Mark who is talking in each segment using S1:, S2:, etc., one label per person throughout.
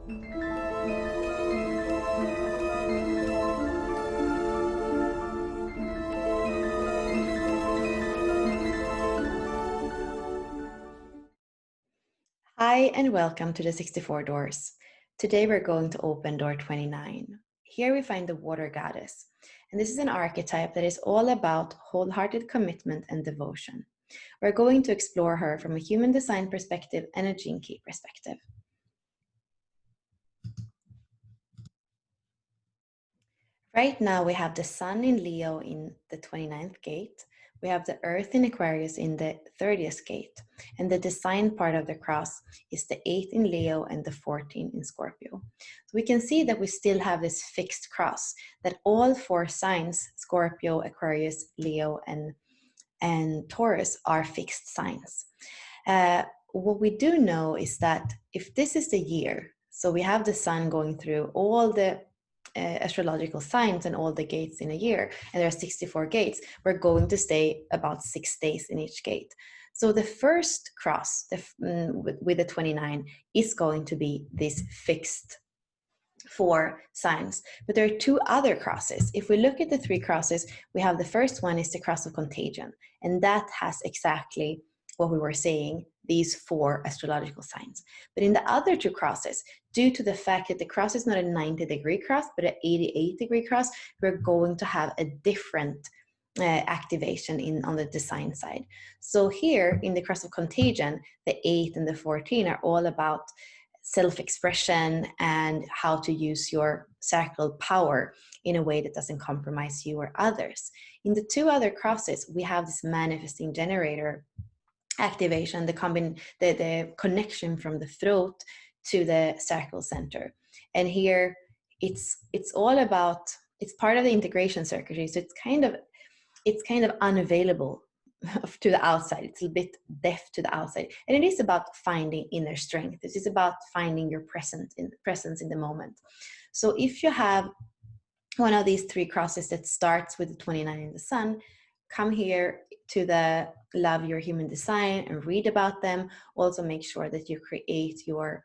S1: Hi, and welcome to the 64 Doors. Today we're going to open door 29. Here we find the water goddess, and this is an archetype that is all about wholehearted commitment and devotion. We're going to explore her from a human design perspective and a gene key perspective. Right now we have the sun in Leo in the 29th gate. We have the earth in Aquarius in the 30th gate. And the design part of the cross is the 8 in Leo and the 14 in Scorpio. So we can see that we still have this fixed cross, that all 4 signs, Scorpio, Aquarius, Leo, and Taurus, are fixed signs. What we do know is that if this is the year, so we have the sun going through all the astrological signs and all the gates in a year, and there are 64 gates, we're going to stay about 6 days in each gate. So the first cross with the 29 is going to be this fixed 4 signs, but there are 2 other crosses. If we look at the 3 crosses, we have the first one is the cross of contagion, and that has exactly what we were saying, these 4 astrological signs. But in the other 2 crosses, due to the fact that the cross is not a 90-degree cross, but an 88-degree cross, we're going to have a different activation on the design side. So here in the cross of contagion, the 8 and the 14 are all about self-expression and how to use your sacral power in a way that doesn't compromise you or others. In the 2 other crosses, we have this manifesting generator activation, the connection from the throat to the sacral center. And here it's all about, it's part of the integration circuitry, so it's kind of unavailable to the outside. It's a bit deaf to the outside, and it is about finding inner strength. This is about finding your presence in the moment. So if you have one of these 3 crosses that starts with the 29 in the sun, come here to the Love Your Human Design and read about them. Also make sure that you create your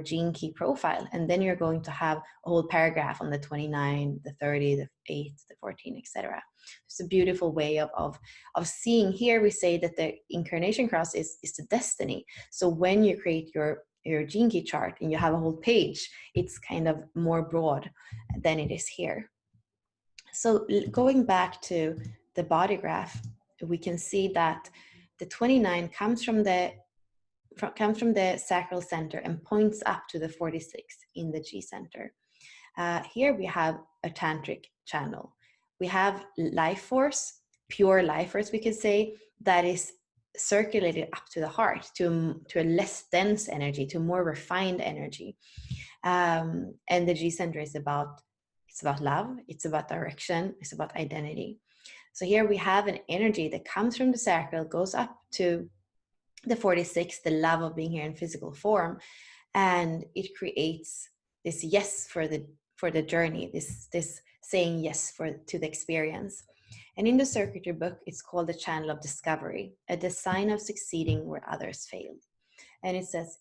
S1: gene key profile, and then you're going to have a whole paragraph on the 29, the 30, the 8, the 14, etc. It's a beautiful way of seeing. Here we say that the incarnation cross is the destiny. So when you create your gene key chart and you have a whole page, it's kind of more broad than it is here. So going back to the body graph, we can see that the 29 comes from the sacral center and points up to the 46 in the G center. Here we have a tantric channel. We have life force, pure life force, we could say, that is circulated up to the heart, to a less dense energy, to more refined energy. And the G center is about love, it's about direction, it's about identity. So here we have an energy that comes from the sacral, goes up to the 46, the love of being here in physical form, and it creates this yes for the journey, this saying yes to the experience. And in the circuitry book, it's called the channel of discovery, a design of succeeding where others failed. And it says,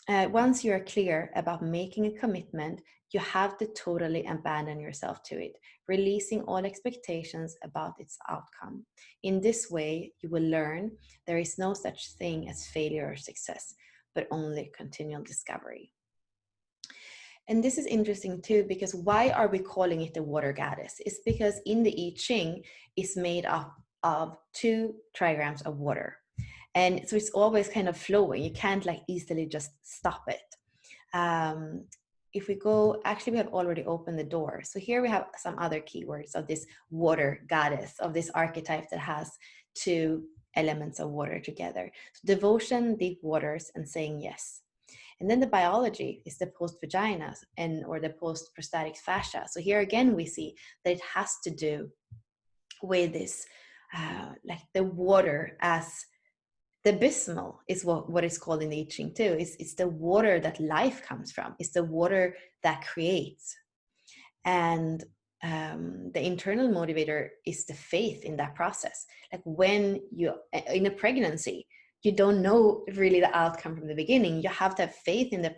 S1: once you are clear about making a commitment, you have to totally abandon yourself to it, releasing all expectations about its outcome. In this way, you will learn there is no such thing as failure or success, but only continual discovery. And this is interesting too, because why are we calling it the water goddess? It's because in the I Ching, it's made up of 2 trigrams of water. And so it's always kind of flowing. You can't like easily just stop it. If we go, actually we have already opened the door. So here we have some other keywords of this water goddess, of this archetype that has 2 elements of water together. So devotion, deep waters, and saying yes. And then the biology is the post-vagina or the post-prostatic fascia. So here again, we see that it has to do with this, like the water as the abysmal is what is called in the I Ching too. It's the water that life comes from. It's the water that creates. And the internal motivator is the faith in that process. Like when you, in a pregnancy, you don't know really the outcome from the beginning. You have to have faith in the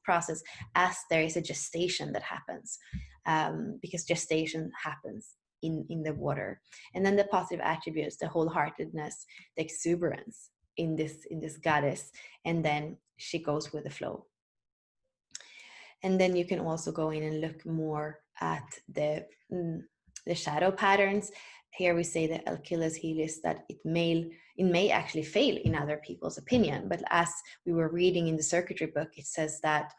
S1: process, as there is a gestation that happens, because gestation happens in the water. And then the positive attributes, the wholeheartedness, the exuberance in this goddess, and then she goes with the flow. And then you can also go in and look more at the shadow patterns. Here we say the Achilles heel is that it may actually fail in other people's opinion. But as we were reading in the circuitry book, it says that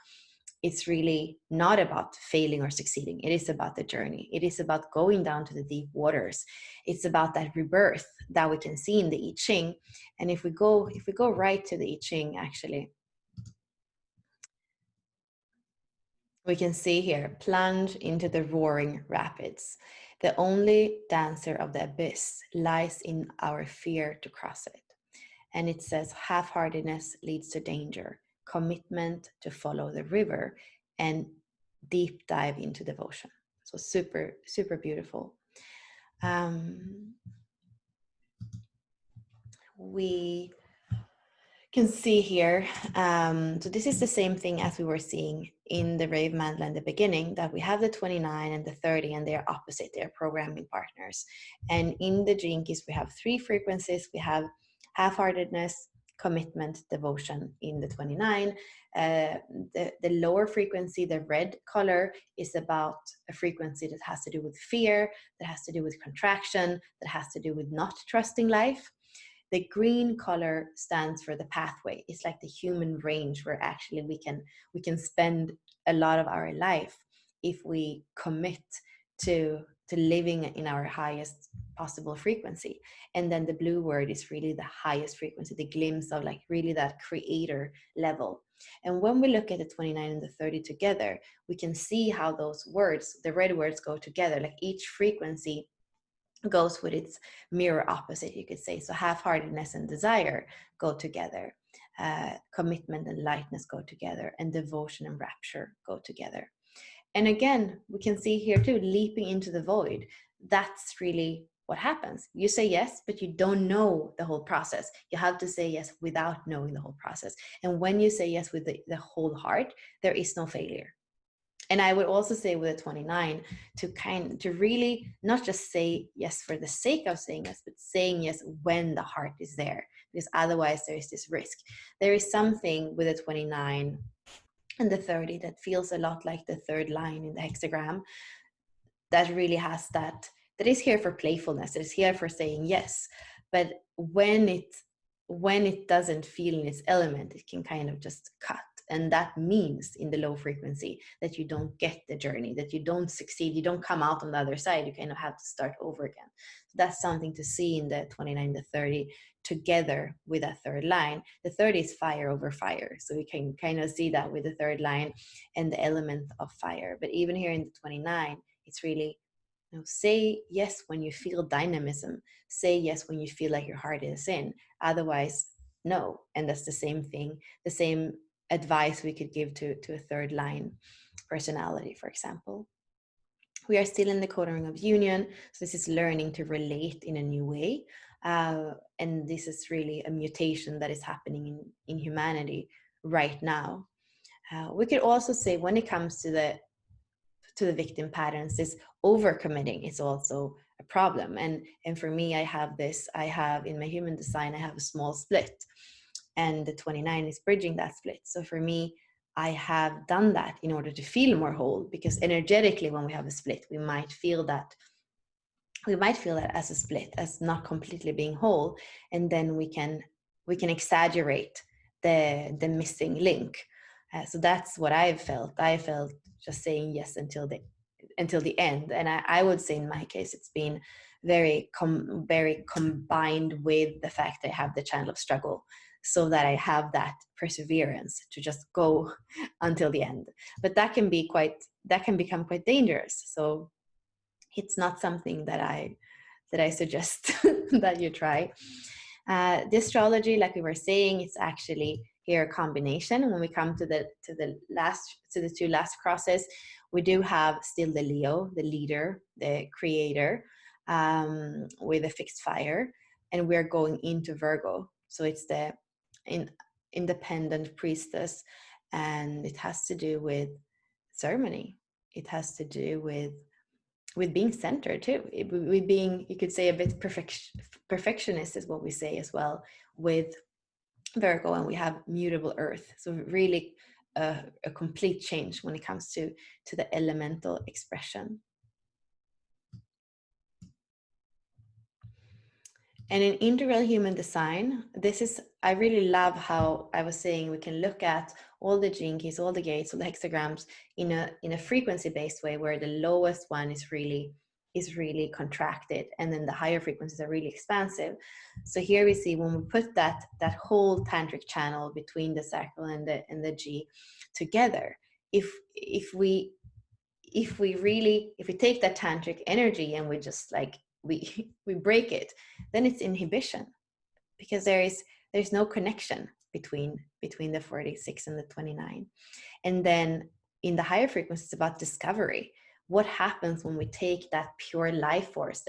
S1: it's really not about failing or succeeding. It is about the journey. It is about going down to the deep waters. It's about that rebirth that we can see in the I Ching. And if we go right to the I Ching, actually, we can see here, plunge into the roaring rapids. The only dancer of the abyss lies in our fear to cross it. And it says, half-heartedness leads to danger, commitment to follow the river, and deep dive into devotion. So super, super beautiful. We can see here, so this is the same thing as we were seeing in the rave mandala in the beginning, that we have the 29 and the 30, and they're opposite, they're programming partners. And in the Gene Keys, we have 3 frequencies. We have half-heartedness, commitment, devotion in the 29. The lower frequency, the red color, is about a frequency that has to do with fear, that has to do with contraction, that has to do with not trusting life. The green color stands for the pathway. It's like the human range, where actually we can spend a lot of our life if we commit to living in our highest possible frequency. And then the blue word is really the highest frequency, the glimpse of like really that creator level. And when we look at the 29 and the 30 together, we can see how those words, the red words, go together. Like each frequency goes with its mirror opposite, you could say. So half-heartedness and desire go together. Commitment and lightness go together, and devotion and rapture go together. And again, we can see here too, leaping into the void. That's really what happens. You say yes, but you don't know the whole process. You have to say yes without knowing the whole process. And when you say yes with the whole heart, there is no failure. And I would also say with the 29, to really not just say yes for the sake of saying yes, but saying yes when the heart is there, because otherwise there is this risk. There is something with the 29 and the 30 that feels a lot like the third line in the hexagram, that really has that is here for playfulness, that is here for saying yes. But when it doesn't feel in its element, it can kind of just cut. And that means in the low frequency that you don't get the journey, that you don't succeed, you don't come out on the other side, you kind of have to start over again. So that's something to see in the 29, the 30 together with that third line. The 30 is fire over fire. So we can kind of see that with the third line and the element of fire. But even here in the 29, it's really, say yes when you feel dynamism. Say yes when you feel like your heart is in. Otherwise, no. And that's the same thing, the same advice we could give to a third line personality, for example. We are still in the codon ring of union. So this is learning to relate in a new way. And this is really a mutation that is happening in humanity right now. We could also say when it comes to the victim patterns, this overcommitting is also a problem. And for me, I have in my human design, I have a small split, and the 29 is bridging that split. So for me, I have done that in order to feel more whole, because energetically when we have a split, we might feel that as a split, as not completely being whole, and then we can exaggerate the missing link. So that's what I felt just saying yes until the end. And I would say in my case, it's been very combined with the fact that I have the channel of struggle, so that I have that perseverance to just go until the end. But that can become quite dangerous. So it's not something that I suggest that you try. The astrology, like we were saying, it's actually here a combination. When we come to the two last crosses, we do have still the Leo, the leader, the creator, with a fixed fire, and we're going into Virgo. So it's the independent priestess, and it has to do with ceremony. It has to do with being centered too, with being, you could say, a bit perfectionist is what we say as well with Virgo. And we have mutable earth, so really a complete change when it comes to the elemental expression. And in integral human design, this is, I really love how I was saying we can look at all the gene keys, all the gates, all the hexagrams in a frequency-based way, where the lowest one is really contracted, and then the higher frequencies are really expansive. So here we see when we put that whole tantric channel between the sacral and the G together, if we take that tantric energy and we just like we break it, then it's inhibition, because there's no connection between the 46 and the 29. And then in the higher frequencies, it's about discovery. What happens when we take that pure life force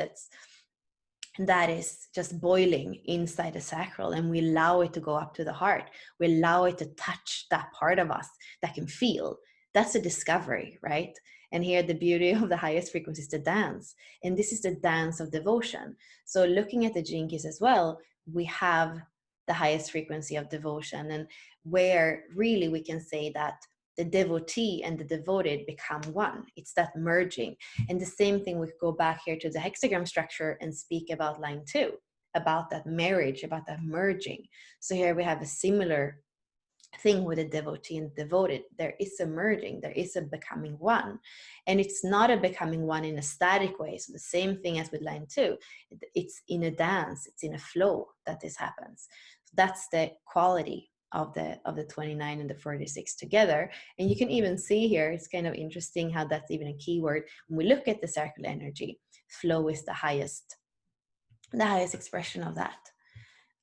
S1: that is just boiling inside the sacral, and we allow it to go up to the heart? We allow it to touch that part of us that can feel. That's a discovery, right? And here the beauty of the highest frequency is the dance. And this is the dance of devotion. So looking at the gene keys as well, we have the highest frequency of devotion, and where really we can say that the devotee and the devoted become one. It's that merging. And the same thing, we go back here to the hexagram structure and speak about line 2, about that marriage, about that merging. So here we have a similar thing with the devotee and devoted. There is a merging, there is a becoming one. And it's not a becoming one in a static way. So the same thing as with line 2, it's in a dance, it's in a flow that this happens. So that's the quality of the 29 and the 46 together. And you can even see here, it's kind of interesting how that's even a keyword. When we look at the circular energy, flow is the highest expression of that.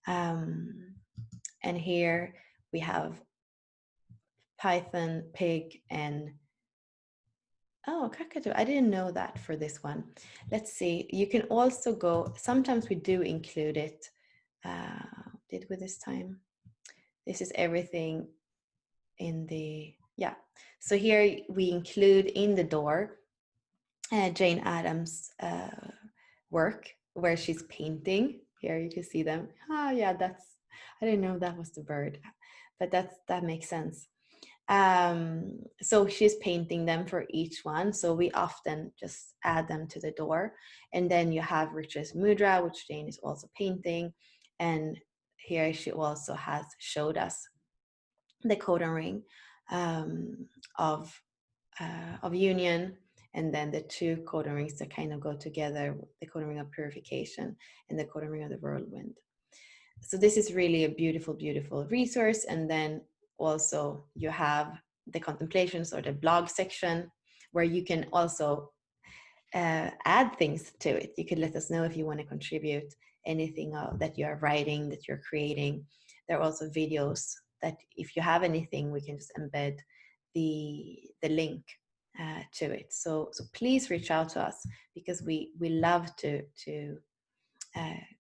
S1: And here we have Python, pig, and Kakadu. I didn't know that for this one. Let's see. You can also go, sometimes we do include it. Did we this time? This is everything in the, yeah. So here we include in the door Jane Addams' work where she's painting. Here you can see them. Yeah, that's, I didn't know that was the bird, but that makes sense. So she's painting them for each one. So we often just add them to the door. And then you have Richard's Mudra, which Jane is also painting. And here she also has showed us the codon ring of union, and then the 2 codon rings that kind of go together, the codon ring of purification and the codon ring of the whirlwind. So this is really a beautiful, beautiful resource. And then also you have the contemplations, or the blog section, where you can also add things to it. You could let us know if you want to contribute anything that you are writing, that you're creating. There are also videos that if you have anything, we can just embed the link to it. So please reach out to us, because we love to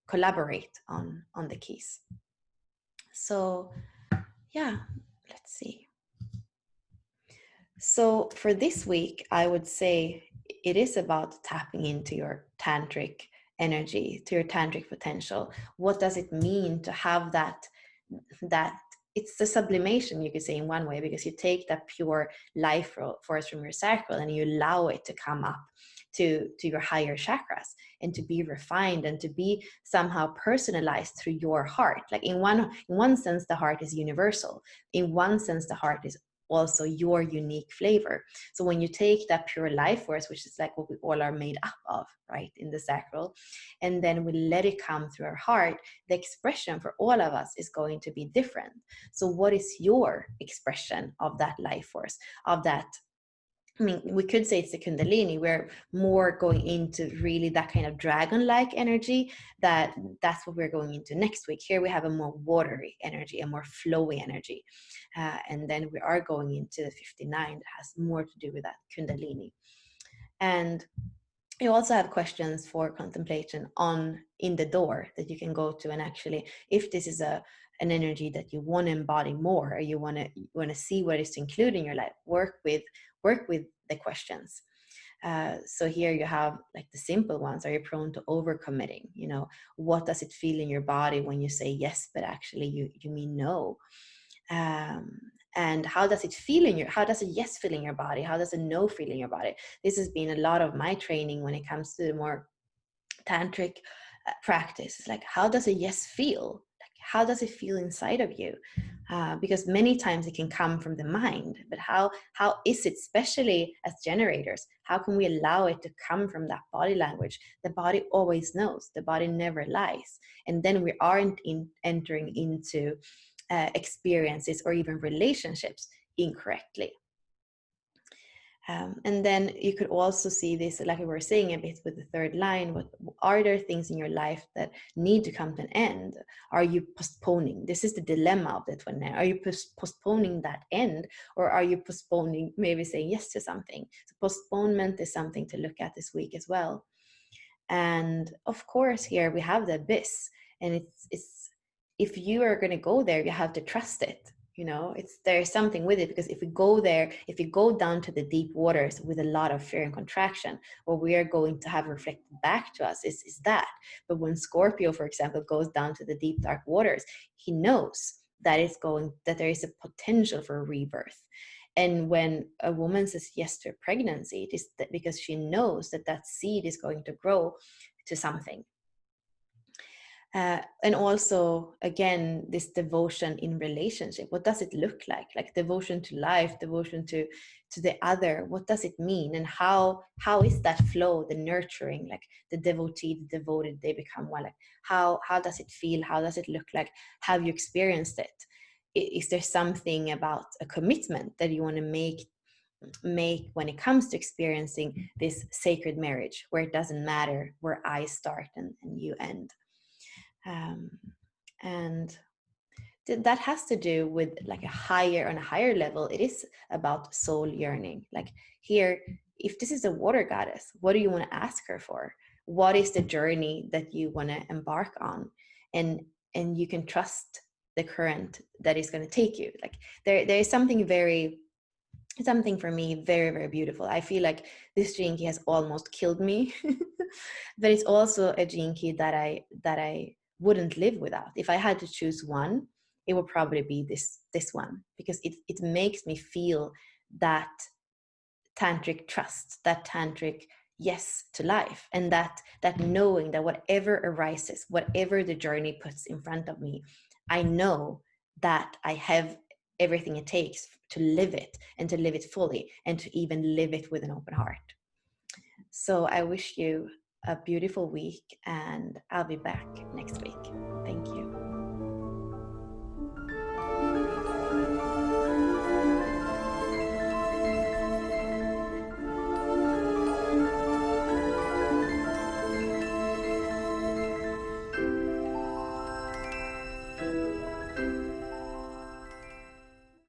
S1: collaborate on the keys. So yeah, let's see. So for this week, I would say it is about tapping into your tantric energy, to your tantric potential. What does it mean to have that it's the sublimation, you could say, in one way, because you take that pure life force from your sacral and you allow it to come up to your higher chakras, and to be refined and to be somehow personalized through your heart. Like in one sense, the heart is universal. In one sense, the heart is also your unique flavor. So when you take that pure life force, which is like what we all are made up of, right, in the sacral, and then we let it come through our heart, the expression for all of us is going to be different. So what is your expression of that life force, of that? I mean, we could say it's the Kundalini. We're more going into really that kind of dragon-like energy. That's what we're going into next week. Here we have a more watery energy, a more flowy energy. And then we are going into the 59 that has more to do with that Kundalini. And you also have questions for contemplation in the door that you can go to. And actually, if this is a an energy that you want to embody more, or you want to see what is to include in your life, work with the questions. So here you have like the simple ones. Are you prone to overcommitting? You know, what does it feel in your body when you say yes, but actually you mean no? And how does it feel in your, how does a yes feel in your body? How does a no feel in your body? This has been a lot of my training when it comes to the more tantric practice. It's like, how does a yes feel? Like, how does it feel inside of you? Because many times it can come from the mind, but how is it, especially as generators, how can we allow it to come from that body language? The body always knows, the body never lies. And then we aren't entering into experiences or even relationships incorrectly. And then you could also see this, like we were saying a bit with the third line, what are there things in your life that need to come to an end? Are you postponing? This is the dilemma of the 29. Are you postponing that end, or are you postponing, maybe saying yes to something? So postponement is something to look at this week as well. And of course, here we have the abyss, and it's if you are going to go there, you have to trust it. You know, there's something with it, because if we go there, if we go down to the deep waters with a lot of fear and contraction, what we are going to have reflected back to us is that. But when Scorpio, for example, goes down to the deep dark waters, he knows that that there is a potential for rebirth. And when a woman says yes to a pregnancy, it is because she knows that that seed is going to grow to something. And also, again, this devotion in relationship. What does it look like? Like devotion to life, devotion to the other. What does it mean? And how is that flow, the nurturing, like the devotee, the devoted, they become one. Like how does it feel? How does it look like? Have you experienced it? Is there something about a commitment that you want to make when it comes to experiencing this sacred marriage, where it doesn't matter where I start and you end? And that has to do with like on a higher level. It is about soul yearning. Like here, if this is a water goddess, what do you want to ask her for? What is the journey that you want to embark on? And you can trust the current that is going to take you. Like there is something for me very, very beautiful. I feel like this gene key has almost killed me, but it's also a gene key that I wouldn't live without. If I had to choose one, it would probably be this one, because it makes me feel that tantric trust, that tantric yes to life, and that knowing that whatever arises, whatever the journey puts in front of me, I know that I have everything it takes to live it, and to live it fully, and to even live it with an open heart. So I wish you a beautiful week, and I'll be back next week. Thank you.